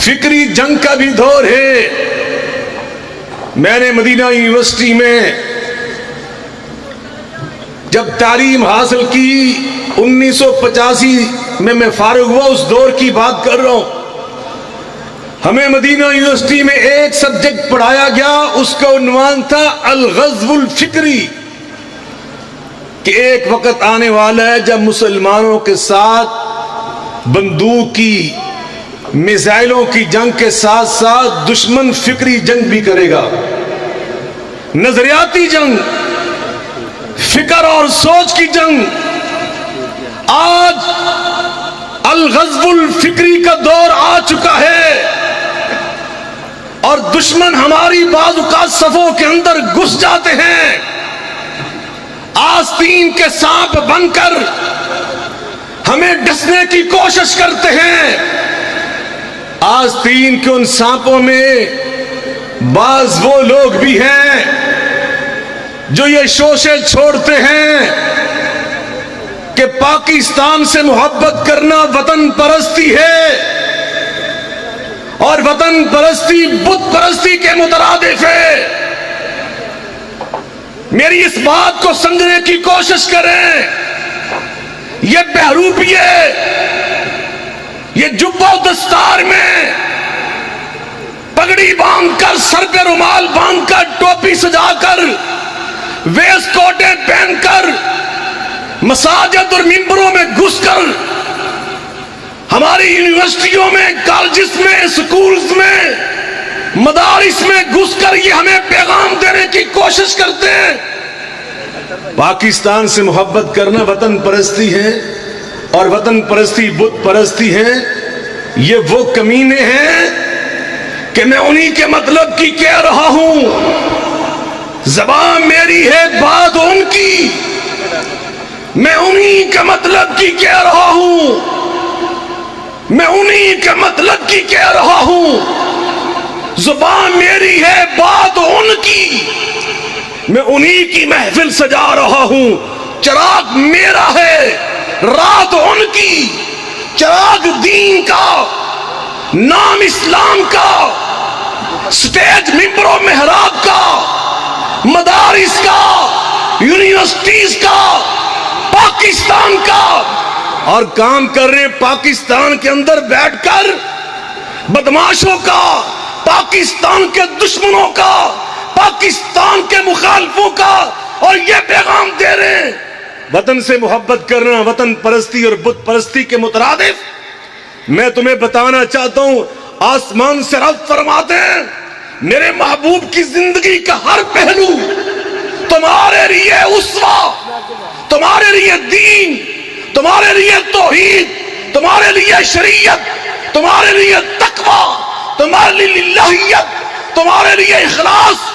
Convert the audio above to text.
فکری جنگ کا بھی دور ہے۔ میں نے مدینہ یونیورسٹی میں جب تعلیم حاصل کی 1985 میں فارغ ہوا، اس دور کی بات کر رہا ہوں۔ ہمیں مدینہ یونیورسٹی میں ایک سبجیکٹ پڑھایا گیا، اس کا عنوان تھا الغزو الفکری، کہ ایک وقت آنے والا ہے جب مسلمانوں کے ساتھ بندوق کی، میزائلوں کی جنگ کے ساتھ ساتھ دشمن فکری جنگ بھی کرے گا، نظریاتی جنگ، فکر اور سوچ کی جنگ۔ آج الغزو الفکری کا دور آ چکا ہے اور دشمن ہماری بعض اوقات صفوں کے اندر گھس جاتے ہیں، آستین کے سانپ بن کر ہمیں ڈسنے کی کوشش کرتے ہیں۔ آستین کے ان سانپوں میں بعض وہ لوگ بھی ہیں جو یہ شوشے چھوڑتے ہیں کہ پاکستان سے محبت کرنا وطن پرستی ہے، اور وطن پرستی بت پرستی کے مترادف ہے۔ میری اس بات کو سمجھنے کی کوشش کریں۔ یہ بہروپیے، یہ جبہ و دستار میں پگڑی باندھ کر، سر پہ رومال باندھ کر، ٹوپی سجا کر، ویس کوٹیں پہن کر، مساجد اور منبروں میں گھس کر، ہماری یونیورسٹیوں میں، کالجز میں، سکولز میں، مدارس میں گھس کر یہ ہمیں پیغام دینے کی کوشش کرتے ہیں پاکستان سے محبت کرنا وطن پرستی ہے اور وطن پرستی بت پرستی ہے۔ یہ وہ کمینے ہیں کہ میں انہی کے مطلب کی کہہ رہا ہوں۔ زبان میری ہے، بات ان کی، میں انہی کے مطلب کی کہہ رہا ہوں، میں انہی کے مطلب کی کہہ رہا ہوں۔ زبان میری ہے، بات ان کی، میں انہی کی محفل سجا رہا ہوں۔ چراغ میرا ہے، رات ان کی، چراغ دین کا، نام اسلام کا، سٹیج ممبروں محراب کا، مدارس کا، یونیورسٹیز کا، پاکستان کا، اور کام کر رہے پاکستان کے اندر بیٹھ کر بدماشوں کا، پاکستان کے دشمنوں کا، پاکستان کے مخالفوں کا، اور یہ پیغام دے رہے ہیں وطن سے محبت کرنا وطن پرستی اور بت پرستی کے مترادف۔ میں تمہیں بتانا چاہتا ہوں، آسمان سے رب فرماتے ہیں میرے محبوب کی زندگی کا ہر پہلو تمہارے لیے اسوہ، تمہارے لیے دین، تمہارے لیے توحید، تمہارے لیے شریعت، تمہارے لیے تقوی، تمہارے لیے الہیت، تمہارے لیے اخلاص،